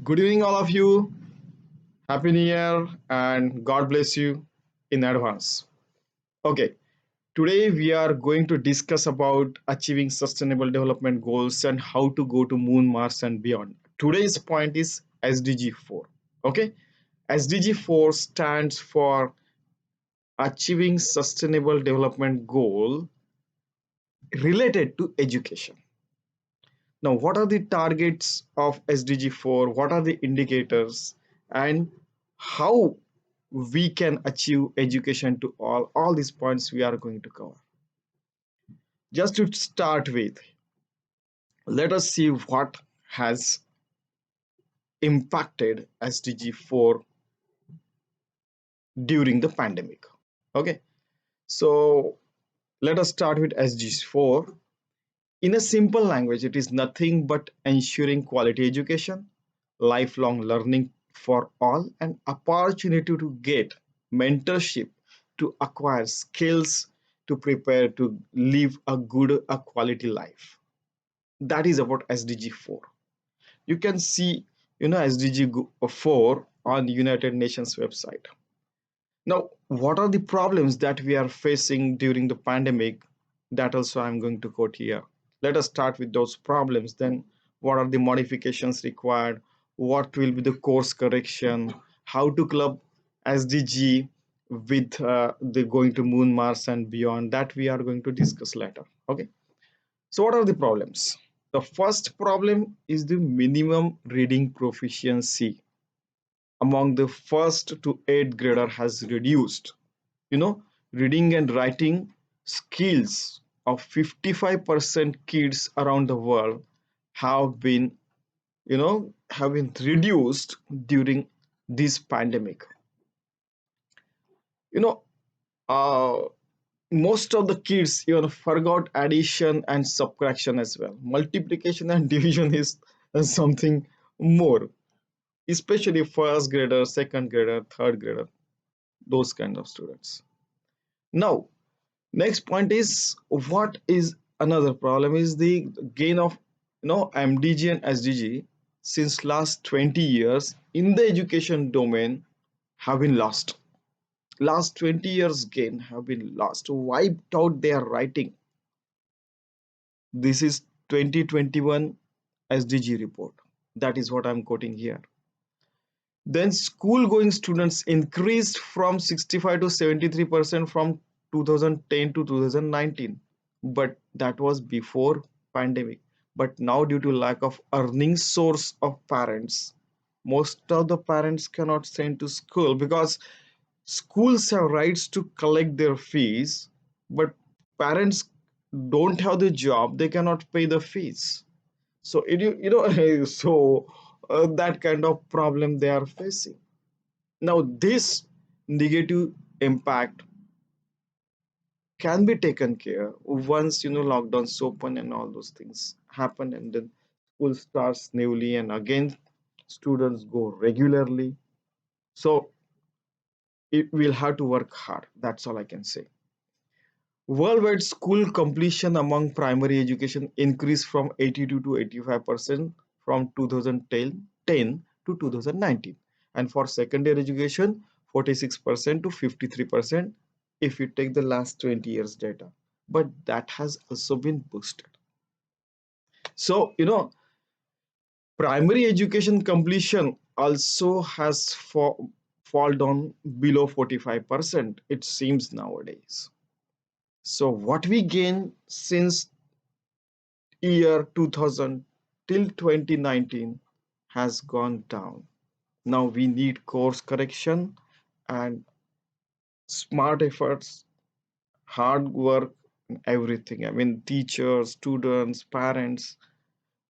Good evening, all of you. Happy New Year and God bless you in advance. Okay, today we are going to discuss about achieving sustainable development goals and how to go to moon, Mars, and beyond. Today's point is SDG4. Okay, SDG4 stands for Achieving Sustainable Development Goal related to education. Now, what are the targets of SDG4? What are the indicators? And how we can achieve education to all these points we are going to cover. Just to start with, let us see what has impacted SDG4 during the pandemic. Okay, so let us start with SDG4. In a simple language, it is nothing but ensuring quality education, lifelong learning for all, and opportunity to get mentorship to acquire skills to prepare to live a quality life. That is about SDG 4. You can see, SDG 4 on the United Nations website. Now, what are the problems that we are facing during the pandemic? That also I'm going to quote here. Let us start with those problems. Then, what are the modifications required? What will be the course correction? How to club SDG with the going to moon, Mars, and beyond? That we are going to discuss later. Okay. So, what are the problems? The first problem is the minimum reading proficiency among the first to eighth grader has reduced. Reading and writing skills of 55% kids around the world have been have been reduced during this pandemic. you know uh, Most of the kids forgot addition and subtraction as well. Multiplication and division is something more, especially first grader, second grader, third grader, those kind of students. Now, next point is, what is another problem is the gain of MDG and SDG since last 20 years in the education domain have been lost. Last 20 years gain have been lost, wiped out their writing. This is 2021 SDG report. That is what I'm quoting here. Then school going students increased from 65 to 73% from 2010 to 2019, but that was before pandemic. But now, due to lack of earning source of parents, most of the parents cannot send to school because schools have rights to collect their fees, but parents don't have the job, they cannot pay the fees. So so that kind of problem they are facing. Now, this negative impact can be taken care once lockdowns open and all those things happen, and then school starts newly, and again students go regularly. So it will have to work hard. That's all I can say. Worldwide school completion among primary education increased from 82 to 85% from 2010 to 2019. And for secondary education, 46% to 53% if you take the last 20 years data. But that has also been boosted. So, primary education completion also has fall down below 45%, it seems nowadays. So what we gain since year 2000 till 2019 has gone down. Now we need course correction and smart efforts, hard work, everything. I mean, teachers, students, parents,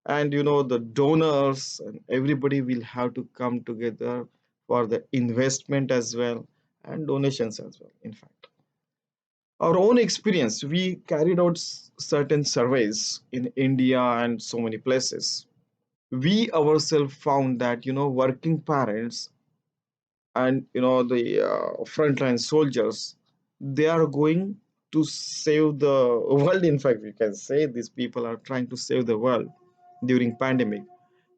and the donors, and everybody will have to come together for the investment as well, and donations as well. In fact, our own experience, we carried out certain surveys in India and so many places. We ourselves found that working parents and the frontline soldiers, they are going to save the world. In fact, we can say these people are trying to save the world during pandemic,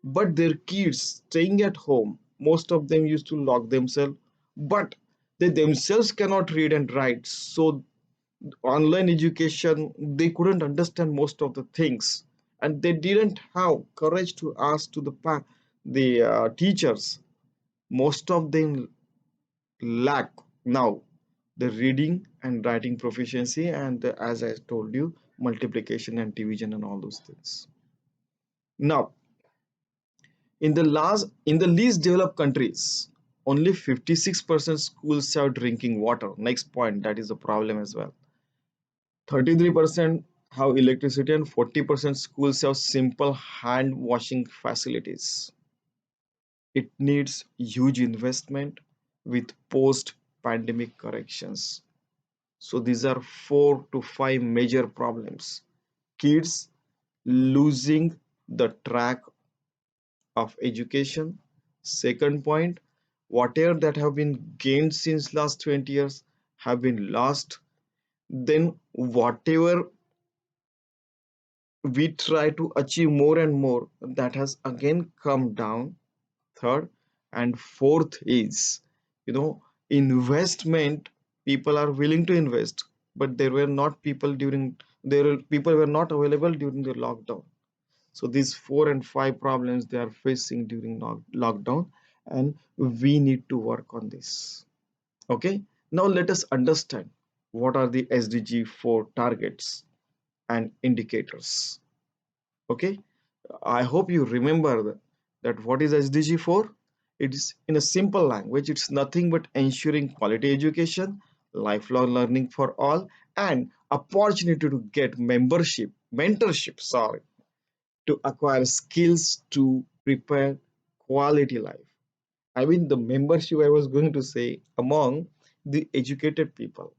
but their kids staying at home, most of them used to lock themselves, but they themselves cannot read and write. So online education, they couldn't understand most of the things, and they didn't have courage to ask to the teachers. Most of them lack now the reading and writing proficiency, and as I told you, multiplication and division and all those things. Now, in the least developed countries, only 56% schools have drinking water. Next point, that is a problem as well. 33% have electricity, and 40% schools have simple hand washing facilities. It needs huge investment with post pandemic corrections. So these are 4 to 5 major problems. Kids losing the track of education. Second point, whatever that have been gained since last 20 years have been lost. Then whatever we try to achieve more and more, that has again come down. Third and fourth is, you know, investment. People are willing to invest, but there were not people during people were not available during the lockdown. So these 4 and 5 problems they are facing during lockdown, and we need to work on this. Okay, now let us understand what are the SDG4 targets and indicators. Okay, I hope you remember that what is SDG4. It's in a simple language, it's nothing but ensuring quality education, lifelong learning for all, and opportunity to get mentorship, sorry, to acquire skills to prepare quality life. I mean, the membership I was going to say among the educated people.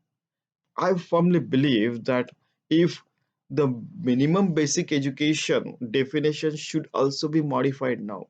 I firmly believe that if the minimum basic education definition should also be modified now.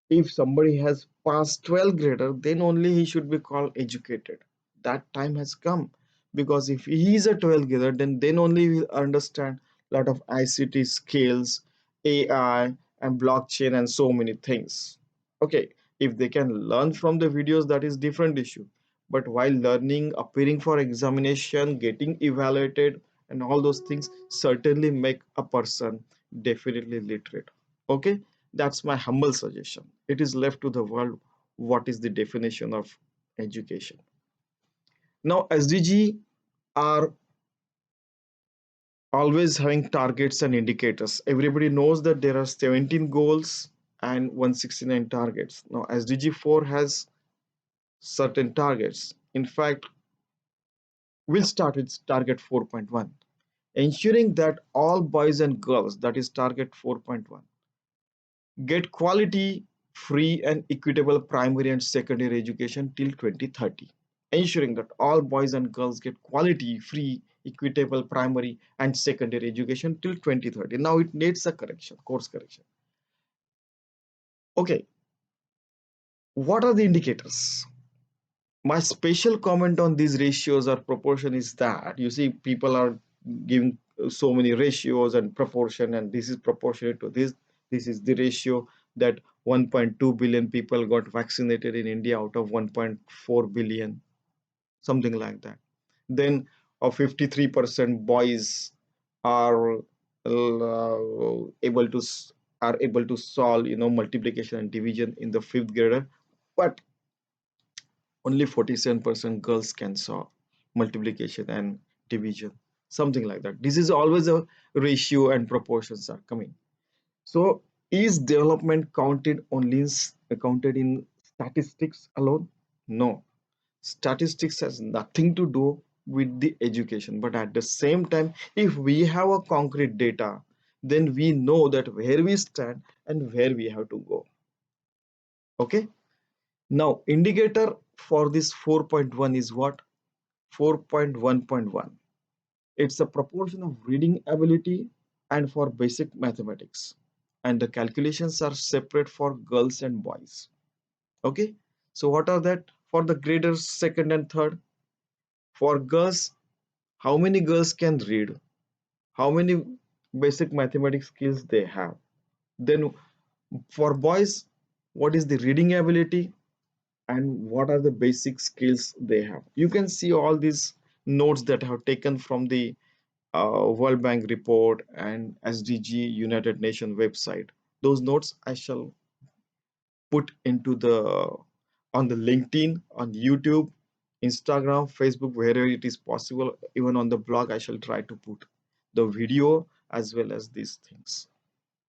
If somebody has passed 12th grader, then only he should be called educated. That time has come, because if he is a 12th grader, then only he will understand a lot of ICT skills, AI and blockchain and so many things. Okay, if they can learn from the videos, that is different issue. But while learning, appearing for examination, getting evaluated and all those things certainly make a person definitely literate. Okay, that's my humble suggestion. It is left to the world what is the definition of education. Now, SDG are always having targets and indicators. Everybody knows that there are 17 goals and 169 targets. Now, SDG 4 has certain targets. In fact, we'll start with target 4.1, ensuring that all boys and girls, that is target 4.1, get quality, free, and equitable primary and secondary education till 2030, ensuring that all boys and girls get quality, free, equitable primary and secondary education till 2030. Now it needs a correction, course correction. Okay, what are the indicators? My special comment on these ratios or proportion is that you see people are giving so many ratios and proportion, and this is proportionate to this is the ratio that 1.2 billion people got vaccinated in India out of 1.4 billion, something like that. Then 53% boys are able to solve, multiplication and division in the fifth grader, but only 47% girls can solve multiplication and division, something like that. This is always a ratio and proportions are coming. So is development counted in statistics alone? No, statistics has nothing to do with the education, but at the same time, if we have a concrete data, then we know that where we stand and where we have to go. Okay, now indicator for this 4.1 is what? 4.1.1. It's a proportion of reading ability and for basic mathematics. And the calculations are separate for girls and boys. Okay. So what are that for the graders second and third? For girls, how many girls can read? How many basic mathematics skills they have? Then For boys, what is the reading ability and what are the basic skills they have? You can see all these notes that I have taken from the World Bank report and SDG United Nations website. Those notes I shall put into the on the LinkedIn, on YouTube, Instagram, Facebook, wherever it is possible. Even on the blog, I shall try to put the video as well as these things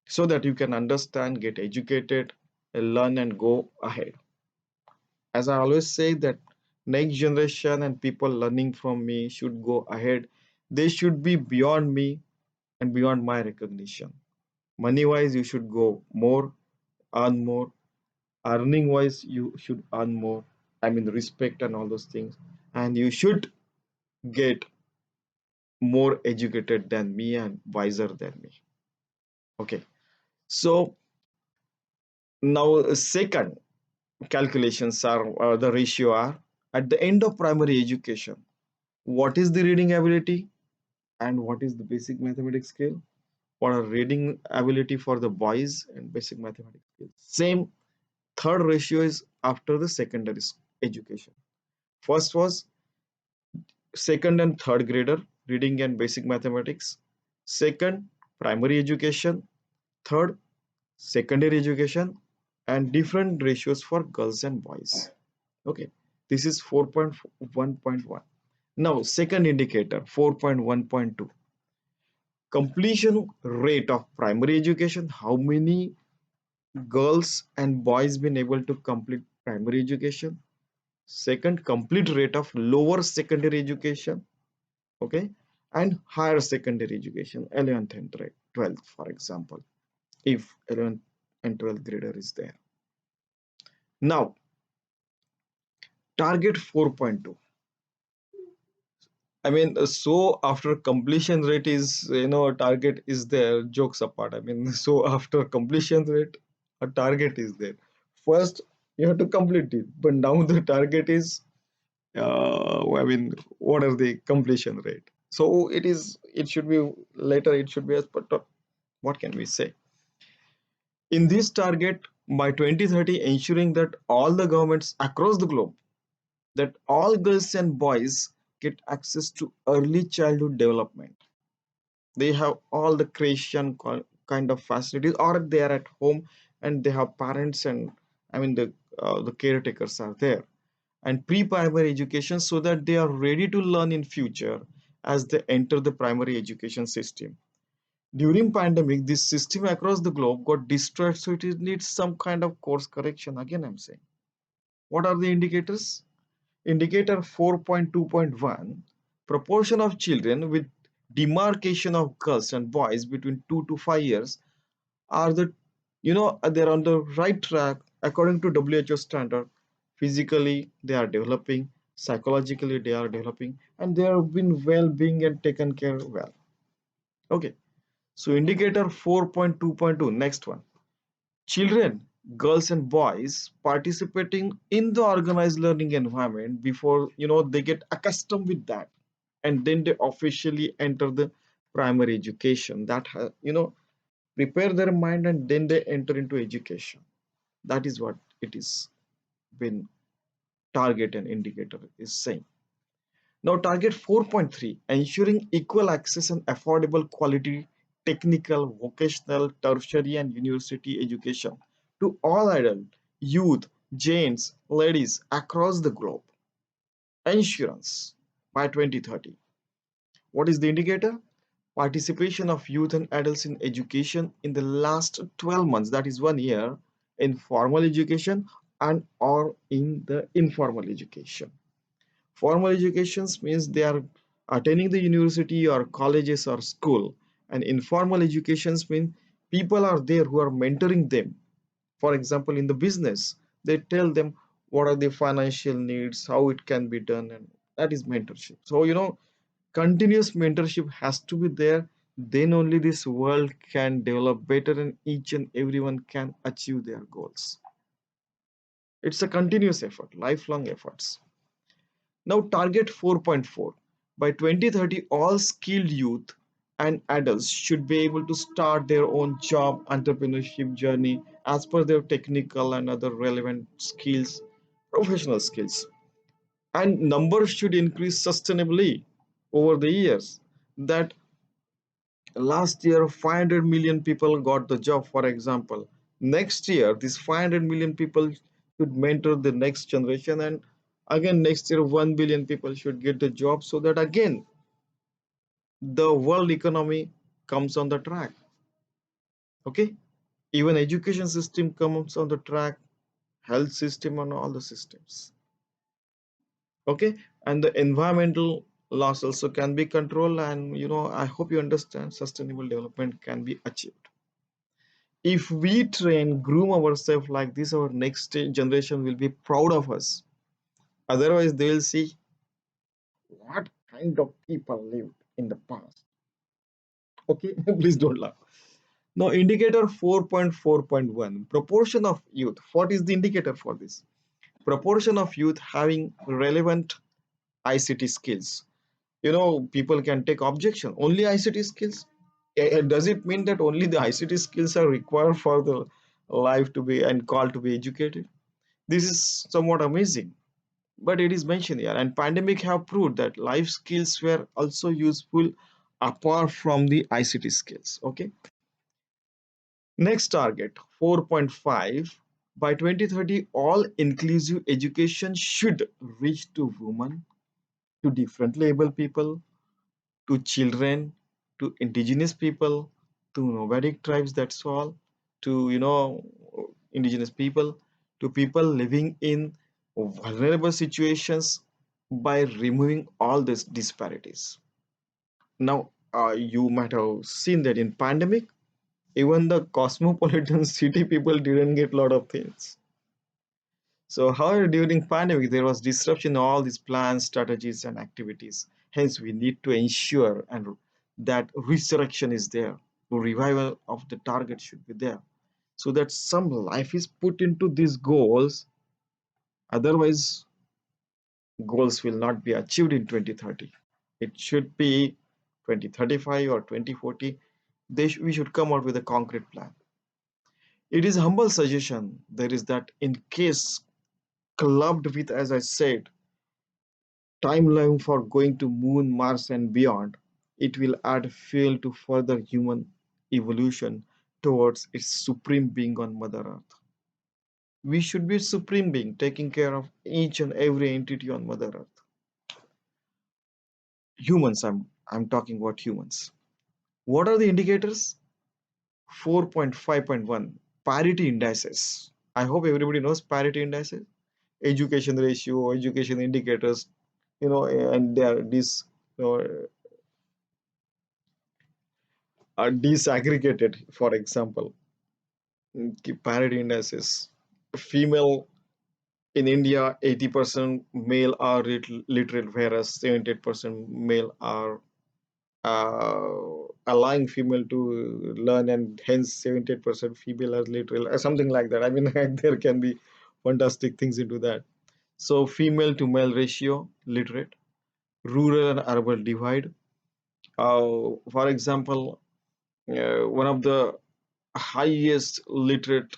so that you can understand, get educated, learn, and go ahead. As I always say, that next generation and people learning from me should go ahead. They should be beyond me and beyond my recognition. Money wise, you should go more, earn more. Earning wise, you should earn more. I mean, respect and all those things. And you should get more educated than me and wiser than me. Okay. So now, second calculations are the ratio are at the end of primary education. What is the reading ability and what is the basic mathematics skill? What are reading ability for the boys and basic mathematics skills? Same third ratio is after the secondary education. First was second and third grader reading and basic mathematics. Second, primary education. Third, secondary education, and different ratios for girls and boys. Okay, this is 4.1.1. Now, second indicator 4.1.2, completion rate of primary education. How many girls and boys been able to complete primary education? Second, complete rate of lower secondary education. Okay, and higher secondary education, 11th and 12th, for example, if 11th and 12th grader is there. Now, target 4.2. I mean, so after completion rate is, target is there, jokes apart. I mean, so after completion rate, a target is there. First, you have to complete it, but now the target is, I mean, what are the completion rate? So it should be later, it should be as per, what can we say? In this target, by 2030, ensuring that all the governments across the globe, that all girls and boys get access to early childhood development. They have all the creation kind of facilities, or they are at home and they have parents and I mean the caretakers are there, and pre-primary education so that they are ready to learn in future as they enter the primary education system. During pandemic, this system across the globe got destroyed, so it needs some kind of course correction. Again, I'm saying, what are the indicators? Indicator 4.2.1, proportion of children with demarcation of girls and boys between 2 to 5 years are they're on the right track according to WHO standard. Physically they are developing, psychologically they are developing, and they have been well being and taken care well. Okay, so indicator 4.2.2, next one. Children, girls and boys participating in the organized learning environment before they get accustomed with that, and then they officially enter the primary education that prepare their mind and then they enter into education. That is what it is been target and indicator is saying. Now, target 4.3, ensuring equal access and affordable quality technical, vocational, tertiary, and university education to all adult, youth, gents, ladies across the globe. Insurance by 2030. What is the indicator? Participation of youth and adults in education in the last 12 months, that is 1 year, in formal education and or in the informal education. Formal educations means they are attending the university or colleges or school, and informal educations mean people are there who are mentoring them. For example, in the business, they tell them what are the financial needs, how it can be done, and that is mentorship. So continuous mentorship has to be there. Then only this world can develop better, and each and everyone can achieve their goals. It's a continuous effort, lifelong efforts. Now, target 4.4. By 2030, all skilled youth and adults should be able to start their own job entrepreneurship journey as per their technical and other relevant skills, professional skills. And numbers should increase sustainably over the years. That last year 500 million people got the job, for example. Next year, these 500 million people should mentor the next generation, and again next year 1 billion people should get the job, so that again the world economy comes on the track. Okay, even education system comes on the track, health system and all the systems. Okay, and the environmental loss also can be controlled, and I hope you understand sustainable development can be achieved. If we train, groom ourselves like this, our next generation will be proud of us. Otherwise they will see what kind of people lived in the past. Okay, please don't laugh. Now, indicator 4.4.1, proportion of youth. What is the indicator for this? Proportion of youth having relevant ICT skills. People can take objection. Only ICT skills? Does it mean that only the ICT skills are required for the life to be and call to be educated? This is somewhat amazing. But it is mentioned here, and pandemic have proved that life skills were also useful apart from the ICT skills. Okay. Next target 4.5, by 2030 all inclusive education should reach to women, to differently able people, to children, to indigenous people, to nomadic tribes, that's all, to indigenous people, to people living in vulnerable situations, by removing all these disparities. Now, you might have seen that in pandemic, even the cosmopolitan city people didn't get a lot of things. So, however, during pandemic, there was disruption in all these plans, strategies, and activities. Hence, we need to ensure and that resurrection is there. Revival of the target should be there, so that some life is put into these goals. Otherwise, goals will not be achieved in 2030. It should be 2035 or 2040. We should come out with a concrete plan. It is humble suggestion. There is that in case clubbed with, as I said, timeline for going to Moon, Mars, and beyond, it will add fuel to further human evolution towards its supreme being on Mother Earth. We should be supreme being, taking care of each and every entity on Mother Earth. Humans, I'm talking about humans. What are the indicators? 4.5.1, parity indices. I hope everybody knows parity indices. Education ratio, education indicators, and they are you know, disaggregated. For example, parity indices. Female in India, 80% male are literate, whereas 78% male are allowing female to learn, and hence 78% female are literal, something like that. I mean, there can be fantastic things into that. So, female to male ratio, literate, rural and urban divide. For example, one of the highest literate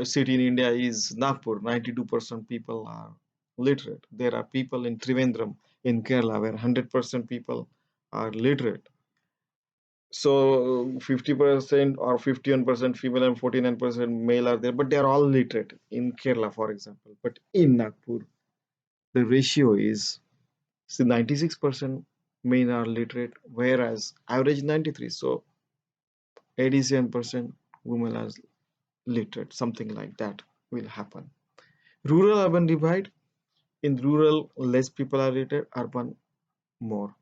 city in India is Nagpur. 92% people are literate. There are people in Trivandrum in Kerala where 100% people are literate. So 50% or 51% female and 49% male are there, but they are all literate in Kerala, for example. But in Nagpur, the ratio is, see, 96% men are literate, whereas average 93. So 87% women are literate, something like that will happen. Rural urban divide, in rural less people are literate, urban more.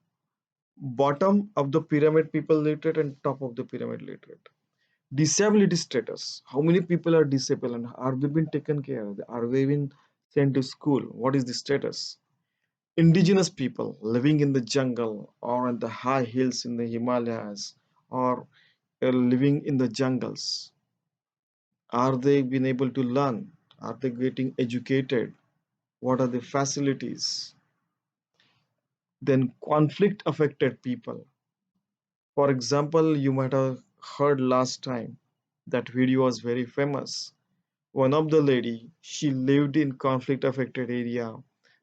Bottom of the pyramid people literate and top of the pyramid literate. Disability status, how many people are disabled and are they being taken care of? Are they being sent to school? What is the status? Indigenous people living in the jungle or on the high hills in the Himalayas, or living in the jungles, are they being able to learn? Are they getting educated? What are the facilities? Then conflict affected people. For example, you might have heard last time that video was very famous. One of the lady, she lived in conflict affected area.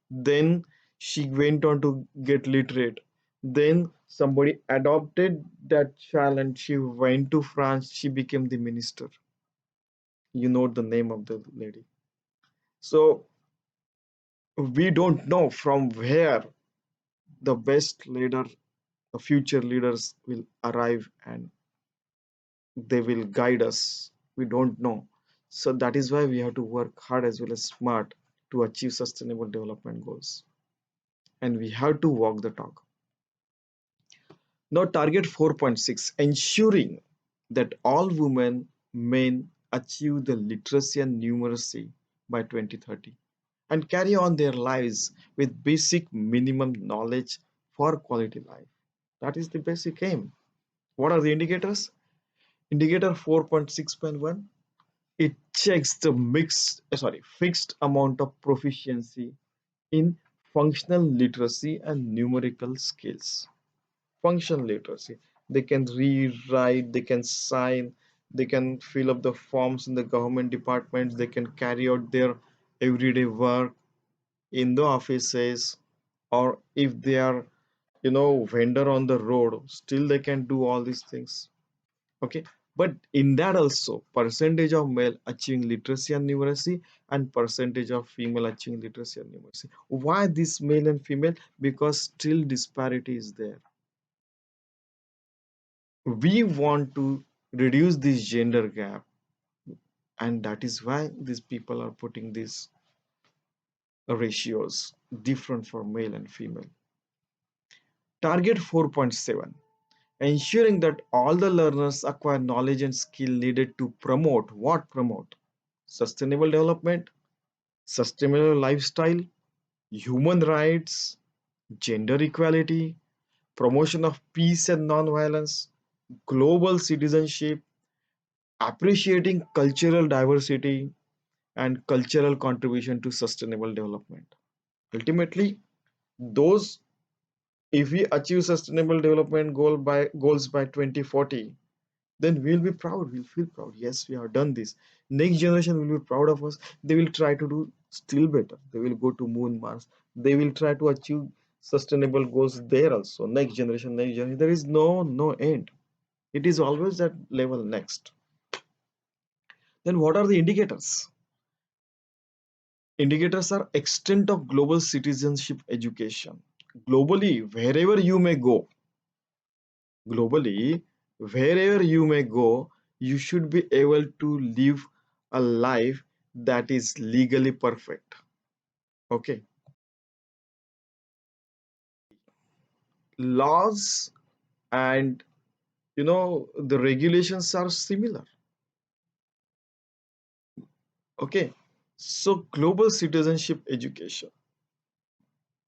Then she went on to get literate. Then somebody adopted that child and she went to France. She became the minister. You know the name of the lady. So we don't know from where the best leader, the future leaders will arrive and they will guide us. We don't know. So that is why we have to work hard as well as smart to achieve sustainable development goals. And we have to walk the talk. Now, target 4.6, ensuring that all women, men achieve the literacy and numeracy by 2030 and carry on their lives with basic minimum knowledge for quality life. That is the basic aim. What are the indicators? Indicator 4.6.1, it checks the fixed amount of proficiency in functional literacy and numerical skills. Functional literacy, they can read, write, they can sign, they can fill up the forms in the government departments, they can carry out their everyday work in the offices, or if they are, vendor on the road, still they can do all these things. Okay, but in that also percentage of male achieving literacy and numeracy and percentage of female achieving literacy and numeracy. Why this male and female? Because still disparity is there. We want to reduce this gender gap, and that is why these people are putting these ratios different for male and female. Target 4.7, ensuring that all the learners acquire knowledge and skill needed to promote sustainable development, sustainable lifestyle, human rights, gender equality, promotion of peace and non-violence, global citizenship, appreciating cultural diversity, and cultural contribution to sustainable development. Ultimately, those if we achieve sustainable development goals by 2040, then we'll be proud, we'll feel proud. Yes, we have done this. Next generation will be proud of us. They will try to do still better. They will go to moon, Mars. They will try to achieve sustainable goals there also. Next generation. There is no end. It is always that level next. Then what are the indicators? Indicators are extent of global citizenship education. Globally, wherever you may go, globally, wherever you may go, you should be able to live a life that is legally perfect. Okay. Laws and the regulations are similar. Okay. So global citizenship education.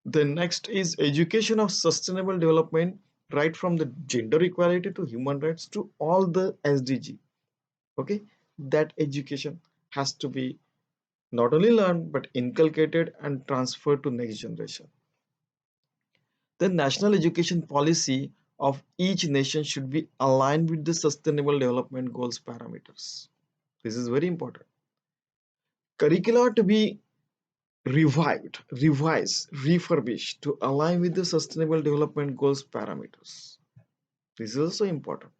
The next is education of sustainable development, right from the gender equality to human rights to all the SDG. Okay. That education has to be not only learned but inculcated and transferred to next generation. The national education policy of each nation should be aligned with the sustainable development goals parameters. This is very important. Curricula to be revived, revised, refurbished to align with the sustainable development goals parameters. This is also important.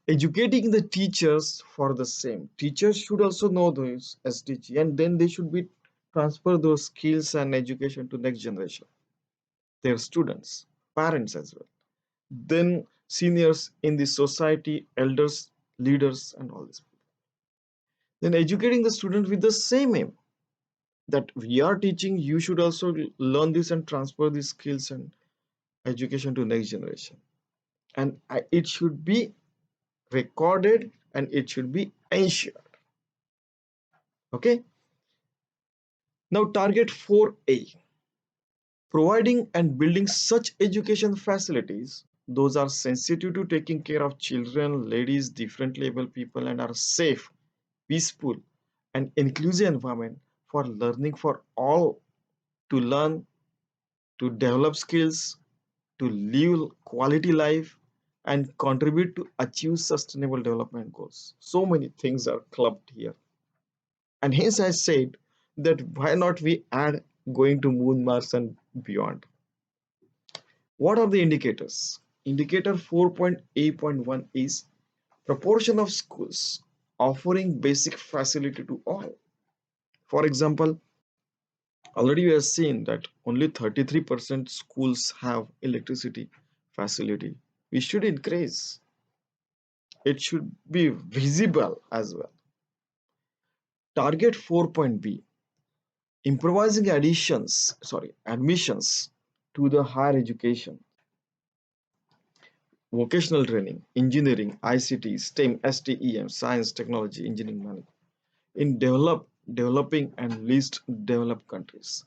Educating the teachers for the same. Teachers should also know those SDG and then they should be transfer those skills and education to next generation, their students, parents as well. Then seniors in the society, elders, leaders, and all this. Then educating the student with the same aim that we are teaching, you should also learn this and transfer these skills and education to next generation. And it should be recorded and it should be ensured. Okay. Now target 4A, providing and building such education facilities those are sensitive to taking care of children, ladies, differently able people, and are safe, peaceful, and inclusive environment for learning for all, to learn, to develop skills, to live quality life, and contribute to achieve sustainable development goals. So many things are clubbed here. And hence I said that why not we add going to moon, Mars and beyond. What are the indicators? Indicator 4.8.1 is proportion of schools offering basic facility to all. For example, already we have seen that only 33% schools have electricity facility. We should increase. It should be visible as well. Target 4.b, improvising admissions to the higher education, vocational training, engineering, ICT, STEM, STEM, science, technology, engineering, management in developing and least developed countries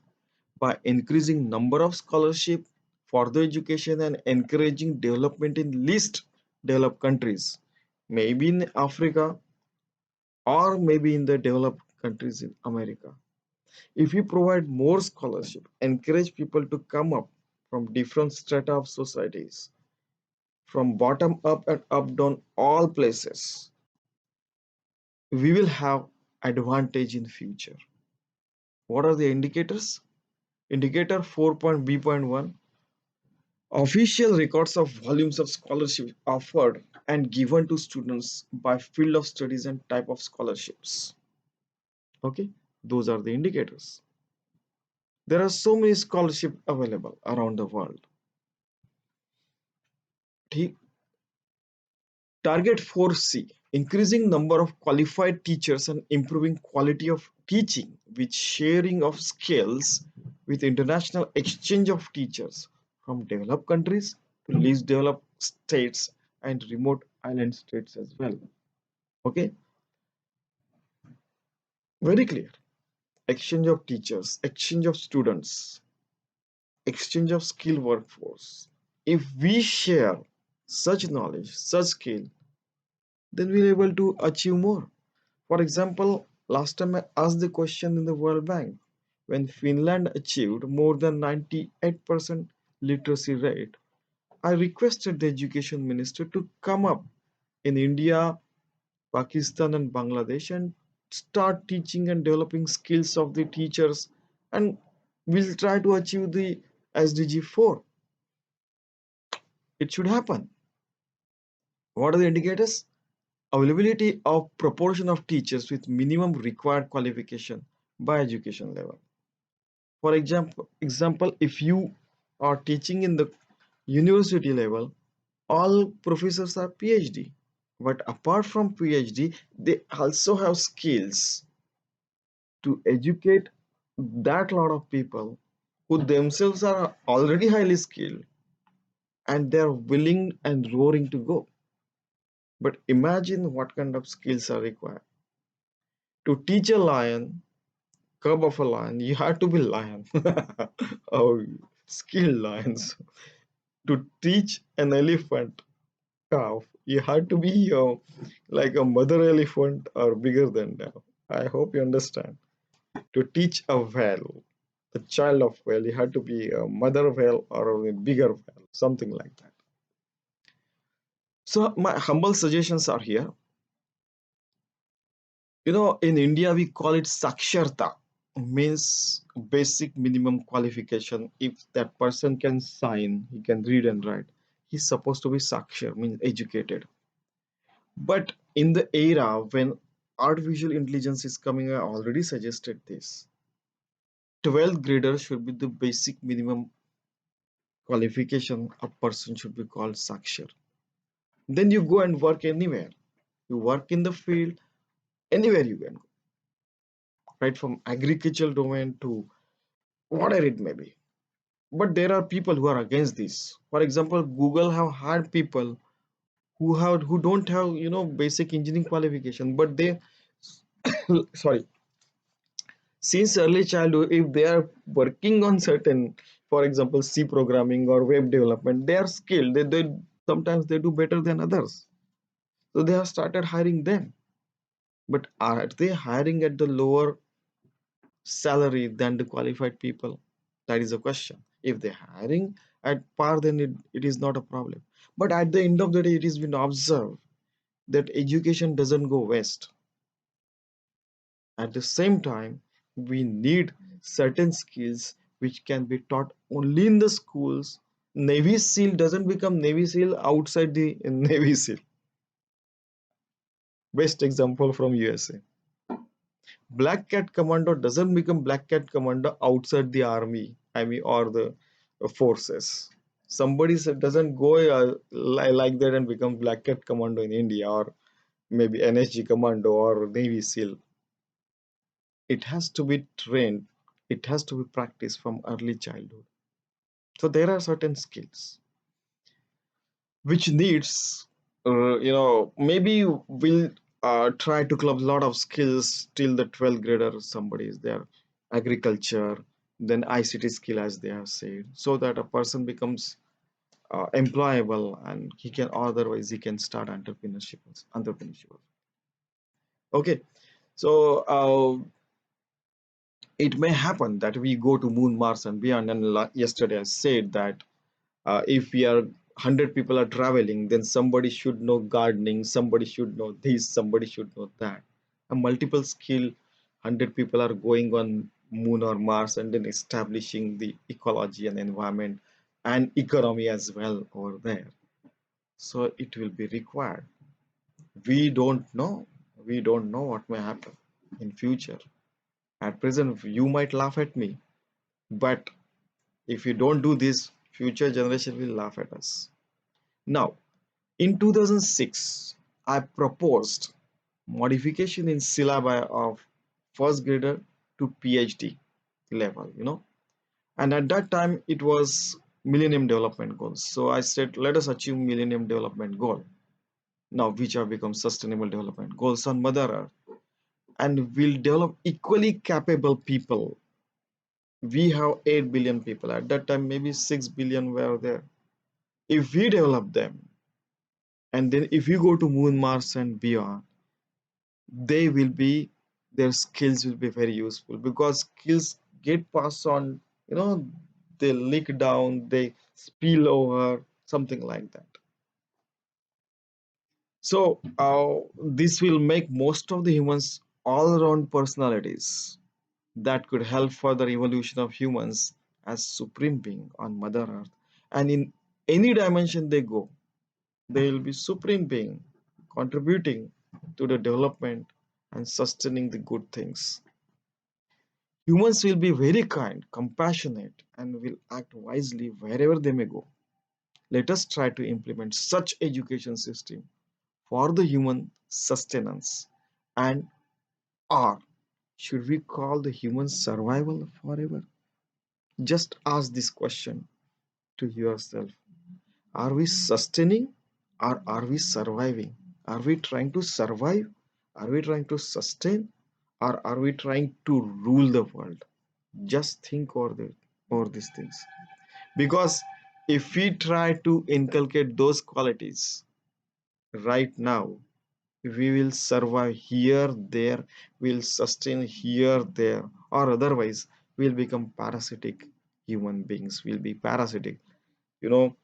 by increasing number of scholarship, further education and encouraging development in least developed countries, maybe in Africa or maybe in the developed countries in America. If we provide more scholarship, encourage people to come up from different strata of societies, from bottom up and up down all places, we will have advantage in future. What are the indicators? Indicator 4.b.1, official records of volumes of scholarship offered and given to students by field of studies and type of scholarships. Okay, those are the indicators. There are so many scholarships available around the world. Target 4C, increasing number of qualified teachers and improving quality of teaching with sharing of skills with international exchange of teachers from developed countries to least developed states and remote island states as well. Okay, very clear. Exchange of teachers, exchange of students, exchange of skilled workforce. If we share such knowledge, such skill, then we're able to achieve more. For example, last time I asked the question in the World Bank, when Finland achieved more than 98% literacy rate, I requested the education minister to come up in India, Pakistan and Bangladesh and start teaching and developing skills of the teachers, and we'll try to achieve the SDG4. It should happen. What are the indicators? Availability of proportion of teachers with minimum required qualification by education level. For example, if you are teaching in the university level, all professors are PhD. But apart from PhD, they also have skills to educate that lot of people who themselves are already highly skilled and they're willing and roaring to go. But imagine what kind of skills are required. To teach a lion, cub of a lion, you have to be lion. Oh, skilled lions. To teach an elephant calf, you have to be like a mother elephant or bigger than that. I hope you understand. To teach a whale, the child of whale, you have to be a mother whale or a bigger whale, something like that. So my humble suggestions are here. In India, we call it Saksharta, means basic minimum qualification. If that person can sign, he can read and write, he's supposed to be Sakshar, means educated. But in the era when artificial intelligence is coming, I already suggested this. 12th grader should be the basic minimum qualification a person should be called Sakshar. Then you go and work anywhere. You work in the field, anywhere you can go, right from agricultural domain to whatever it may be. But there are people who are against this. For example, Google have hired people who don't have basic engineering qualification, but they sorry, since early childhood, if they are working on certain, for example, C programming or web development, they are skilled. They sometimes they do better than others. So they have started hiring them. But are they hiring at the lower salary than the qualified people? That is a question. If they're hiring at par, then it is not a problem. But at the end of the day, it has been observed that education doesn't go waste. At the same time, we need certain skills which can be taught only in the schools. Navy SEAL doesn't become Navy SEAL outside the Navy SEAL. Best example from USA. Black Cat Commando doesn't become Black Cat Commando outside the army, I mean, or the forces. Somebody doesn't go like that and become Black Cat Commando in India, or maybe NSG Commando or Navy SEAL. It has to be trained, it has to be practiced from early childhood. So there are certain skills which needs, maybe we'll try to club a lot of skills till the 12th grader. Somebody is there, agriculture, then ICT skill, as they have said, so that a person becomes employable, and he can, otherwise he can start entrepreneurship. Okay, so it may happen that we go to moon, Mars, and beyond. And yesterday I said that if we are 100 people are traveling, then somebody should know gardening, somebody should know this, somebody should know that. A multiple skill, 100 people are going on moon or Mars, and then establishing the ecology and environment and economy as well over there. So it will be required. We don't know we don't know what may happen in future. At present you might laugh at me, but if you don't do this, future generation will laugh at us. Now, in 2006, I proposed modification in syllabi of first grader to PhD level, and at that time it was Millennium Development Goals. So I said, let us achieve Millennium Development Goal, now which have become Sustainable Development Goals on Mother Earth, and will develop equally capable people. We have 8 billion people. At that time, maybe 6 billion were there. If we develop them, and then if you go to moon, Mars, and beyond, they will be, their skills will be very useful, because skills get passed on, they leak down, they spill over, something like that. So this will make most of the humans all around personalities that could help further evolution of humans as supreme being on Mother Earth. And in any dimension they go, they will be supreme being, contributing to the development and sustaining the good things. Humans will be very kind, compassionate, and will act wisely wherever they may go. Let us try to implement such education system for the human sustenance. And or should we call the human survival forever? Just ask this question to yourself. Are we sustaining, or are we surviving? Are we trying to survive? Are we trying to sustain? Or are we trying to rule the world? Just think over these things. Because if we try to inculcate those qualities right now, we will survive here, there, we'll sustain here, there, or otherwise we'll become parasitic human beings. We'll be parasitic. You know,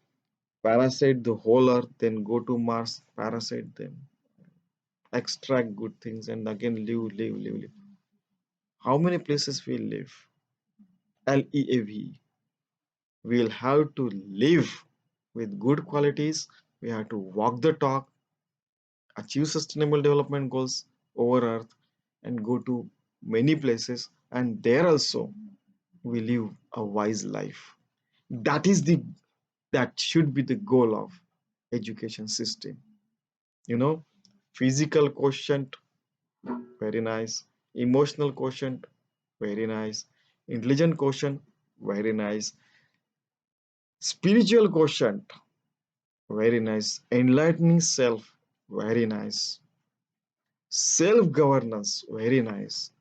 parasite the whole earth, then go to Mars, parasite them, extract good things, and again live. How many places we live? LEAV. We'll have to live with good qualities. We have to walk the talk, achieve sustainable development goals over earth, and go to many places, and there also we live a wise life. That is the that should be the goal of education system. you know Physical quotient, very nice. Emotional quotient, very nice. Intelligent quotient, very nice. Spiritual quotient, very nice. Enlightening self, very nice. Self governance, very nice.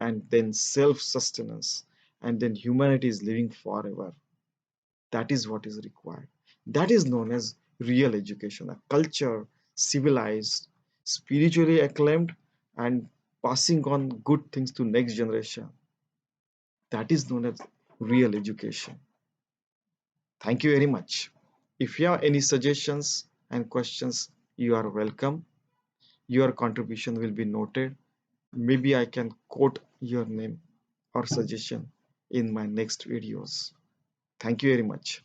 And then self sustenance, and then humanity is living forever. That is what is required. That is known as real education, a culture, civilized, spiritually acclaimed, and passing on good things to next generation. That is known as real education. Thank you very much. If you have any suggestions and questions, you are welcome. Your contribution will be noted. Maybe I can quote your name or suggestion in my next videos. Thank you very much.